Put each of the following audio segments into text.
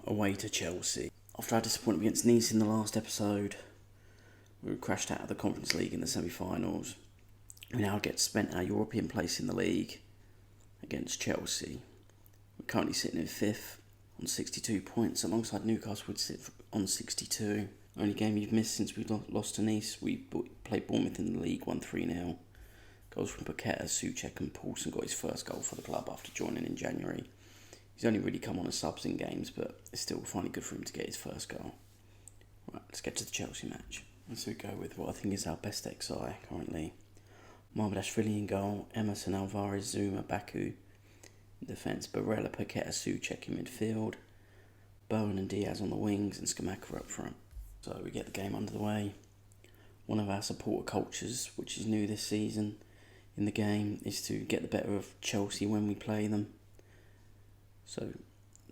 away to Chelsea. After our disappointment against Nice in the last episode, we crashed out of the Conference League in the semi-finals. We now get to spend our European place in the league against Chelsea. We're currently sitting in 5th on 62 points, alongside Newcastle would sit on 62. Only game you've missed since we lost to Nice. We played Bournemouth in the league, won 3-0. Goals from Paqueta, Souček and Paulson got his first goal for the club after joining in January. He's only really come on as subs in games, but it's still finally good for him to get his first goal. Right, let's get to the Chelsea match. Let's go with what I think is our best XI currently. Mamardashvili in goal, Emerson, Alvarez, Zuma, Baku in defence, Barella, Paqueta, Souček in midfield, Bowen and Diaz on the wings, and Scamacca up front. So we get the game under the way. One of our supporter cultures, which is new this season in the game, is to get the better of Chelsea when we play them. So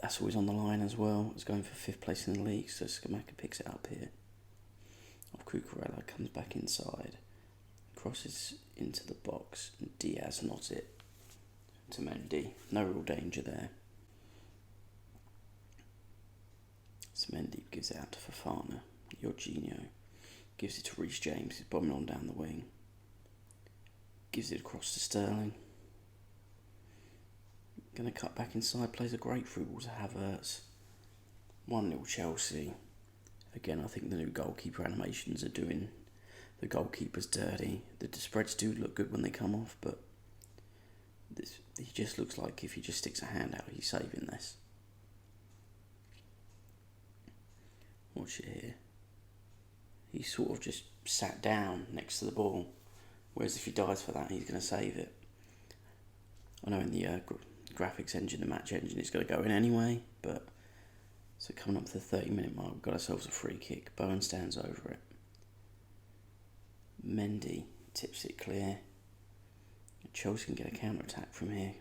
that's always on the line as well. It's going for 5th place in the league, so Scamacca picks it up here. Off Cucurella, comes back inside, crosses into the box, and Diaz nods it to Mendy. No real danger there. So Mendy gives it out to Fofana. Jorginho gives it to Reece James, he's bombing on down the wing. Gives it across to Sterling. Going to cut back inside, plays a great through ball to Havertz. 1-0 Chelsea. Again, I think the new goalkeeper animations are doing the goalkeepers dirty. The spreads do look good when they come off, but he just looks like if he just sticks a hand out, he's saving this. Watch it here. He sort of just sat down next to the ball, whereas if he dives for that, he's going to save it. I know in the graphics engine, the match engine, it's going to go in anyway, but so coming up to the 30-minute mark, we've got ourselves a free kick. Bowen stands over it. Mendy tips it clear. Chelsea can get a counter-attack from here.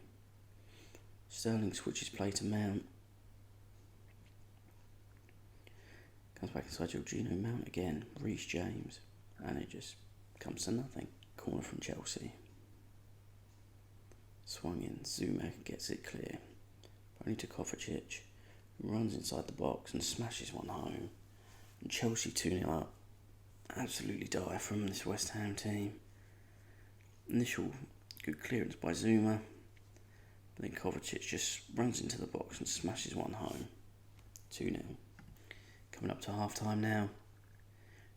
Sterling switches play to Mount. Comes back inside Jorginho, Mount again, Reece James, and it just comes to nothing. Corner from Chelsea. Swung in, Zuma gets it clear. Only to Kovacic, who runs inside the box and smashes one home. And Chelsea 2-0 up. Absolutely dire from this West Ham team. Initial good clearance by Zuma, but then Kovacic just runs into the box and smashes one home. 2-0. Coming up to half time now.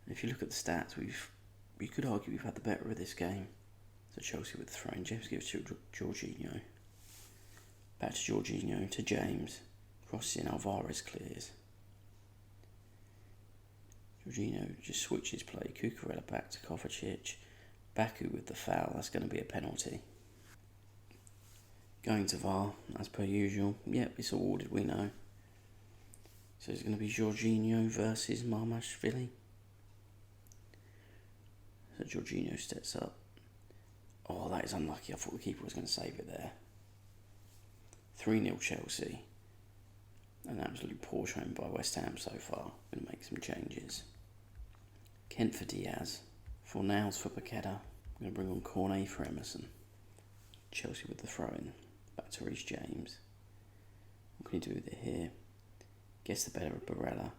And if you look at the stats, we could argue we've had the better of this game. So Chelsea with the throw in. James gives to Jorginho. Back to Jorginho to James. Crosses in, Alvarez clears. Jorginho just switches play. Cucurella back to Kovacic. Baku with the foul. That's going to be a penalty. Going to VAR, as per usual. Yep, it's awarded, we know. So it's going to be Jorginho versus Mamardashvili. So Jorginho steps up. Oh, that is unlucky. I thought the keeper was going to save it there. 3-0 Chelsea. An absolute poor showing by West Ham so far. Going to make some changes. Kent for Diaz. Fornals for Paqueta. I'm going to bring on Cornet for Emerson. Chelsea with the throw-in. Back to Reece James. What can he do with it here? Gets the better of Barella.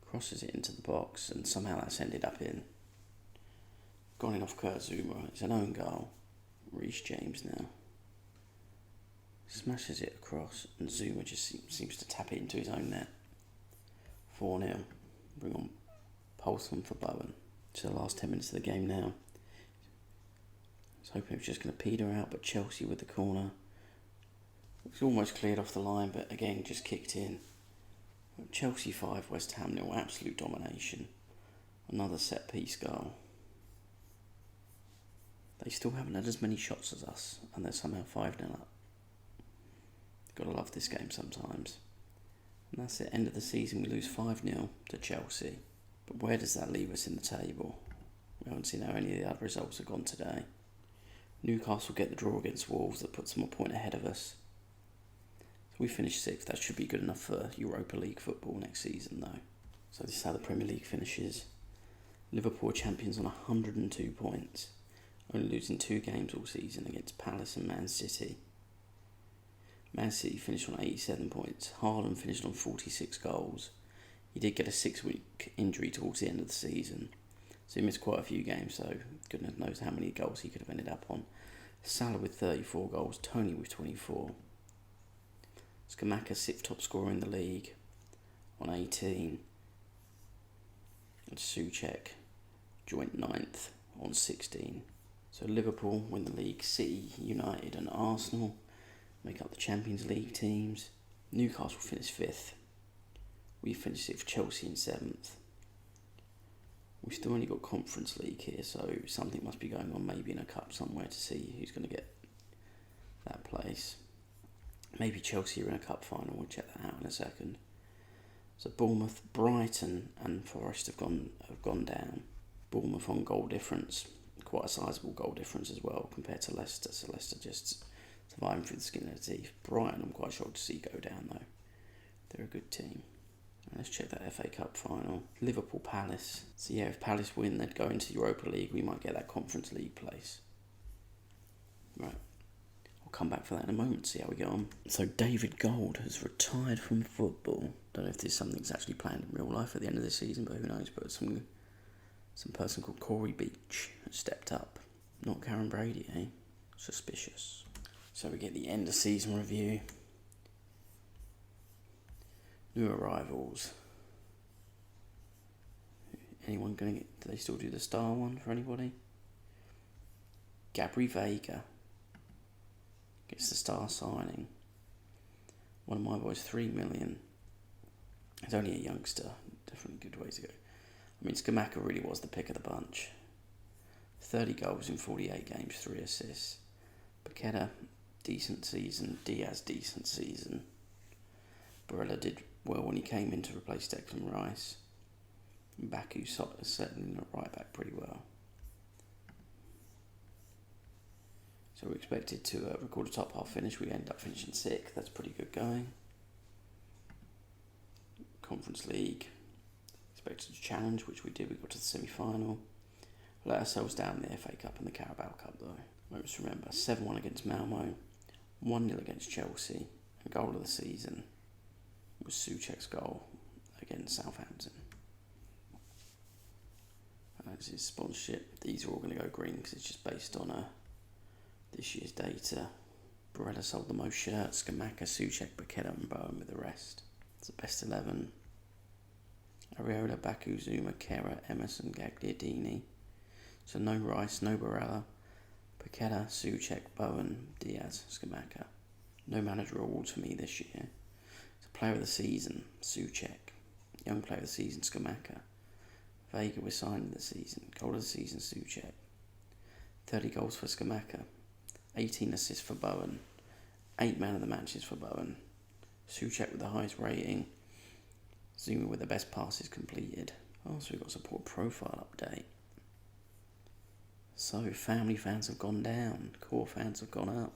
Crosses it into the box, and somehow that's ended up in. Gone in off Kurt Zuma. It's an own goal. Reece James now. Smashes it across, and Zuma just seems to tap it into his own net. 4-0. Bring on Paulson for Bowen. To the last 10 minutes of the game now. I was hoping it was just going to peter out, but Chelsea with the corner. It's almost cleared off the line, but again, just kicked in. Chelsea 5, West Ham 0. Absolute domination. Another set-piece goal. They still haven't had as many shots as us, and they're somehow 5-0 up. Gotta love this game sometimes. And that's it, end of the season, we lose 5-0 to Chelsea. But where does that leave us in the table? We haven't seen how any of the other results have gone today. Newcastle get the draw against Wolves, that puts them a point ahead of us. So we finish 6th, that should be good enough for Europa League football next season though. So this is how the Premier League finishes. Liverpool champions on 102 points. Only losing 2 games all season against Palace and Man City. Man City finished on 87 points. Haaland finished on 46 goals. He did get a 6-week injury towards the end of the season, so he missed quite a few games, so goodness knows how many goals he could have ended up on. Salah with 34 goals, Tony with 24. Scamacca 6th top scorer in the league on 18. And Souček joint 9th on 16. So Liverpool win the league, City, United and Arsenal make up the Champions League teams. Newcastle finished 5th. We finished 6th, Chelsea in 7th. We've still only got Conference League here, so something must be going on maybe in a cup somewhere to see who's going to get that place. Maybe Chelsea are in a cup final, we'll check that out in a second. So Bournemouth, Brighton and Forest have gone down. Bournemouth on goal difference, quite a sizable goal difference as well compared to Leicester, so Leicester just surviving through the skin of their teeth. Brighton I'm quite shocked to see go down though. They're a good team. Let's check that FA Cup final. Liverpool Palace. So yeah, if Palace win, they'd go into Europa League. We might get that Conference League place. Right. I'll come back for that in a moment, see how we get on. So David Gold has retired from football. Don't know if this is something that's actually planned in real life at the end of the season, but who knows. But some person called Corey Beach has stepped up. Not Karen Brady, eh? Suspicious. So we get the end of season review. New arrivals. Anyone going to get... Do they still do the star one for anybody? Gabri Vega gets the star signing. One of my boys, 3 million. He's only a youngster. Definitely a good way to go. I mean, Scamacca really was the pick of the bunch. 30 goals in 48 games, 3 assists. Paqueta, decent season. Diaz, decent season. Barella did well when he came in to replace Declan Rice. And Baku settling at right back pretty well. So we're expected to record a top half finish. We end up finishing 6th. That's pretty good going. Conference League. Expected to challenge, which we did. We got to the semi-final. Let ourselves down in the FA Cup and the Carabao Cup though. Let's remember, 7-1 against Malmo. 1-0 against Chelsea. And goal of the season was Souček's goal against Southampton. This is sponsorship. These are all going to go green because it's just based on this year's data. Barella sold the most shirts. Scamacca, Souček, Paqueta and Bowen with the rest. It's the best 11. Areola, Baku, Zuma, Kera, Emerson, Gagliardini. So no Rice, no Barella. Paqueta, Souček, Bowen, Diaz, Scamacca. No manager awards for me this year. Player of the season, Souček. Young player of the season, Scamacca. Vega was signed in the season. Goal of the season, Souček. 30 goals for Scamacca. 18 assists for Bowen. 8 man of the matches for Bowen. Souček with the highest rating. Zuma with the best passes completed. Oh, so we've got a support profile update. So, family fans have gone down. Core fans have gone up.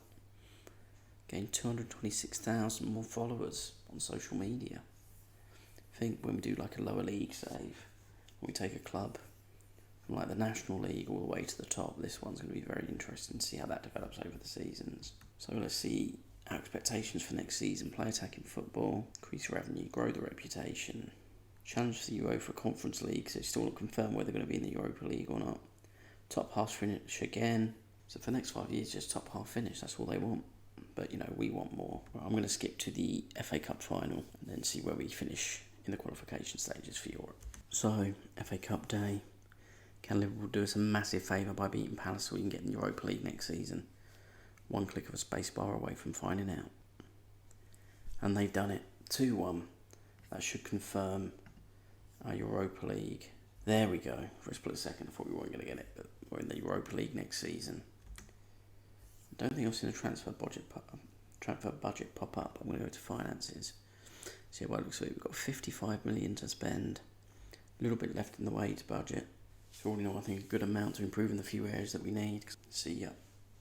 Gained 226,000 more followers on social media. I think when we do like a lower league save, when we take a club from like the National League all the way to the top, this one's going to be very interesting to see how that develops over the seasons. So let's see our expectations for next season. Play attacking football, increase revenue, grow the reputation, challenge for the UEFA Conference League, so it's still not confirmed whether they're going to be in the Europa League or not. Top half finish again. So for the next 5 years, just top half finish, that's all they want. But, you know, we want more. Right, I'm going to skip to the FA Cup final and then see where we finish in the qualification stages for Europe. So, FA Cup day. Can Liverpool do us a massive favour by beating Palace so we can get in the Europa League next season? One click of a space bar away from finding out. And they've done it. 2-1. That should confirm our Europa League. There we go. For a split second, I thought we weren't going to get it, but we're in the Europa League next season. I don't think I've seen a transfer budget pop up. I'm going to go to finances. See what it looks like. We've got 55 million to spend. A little bit left in the wage budget. So all in all, I think a good amount to improve in the few areas that we need. See ya.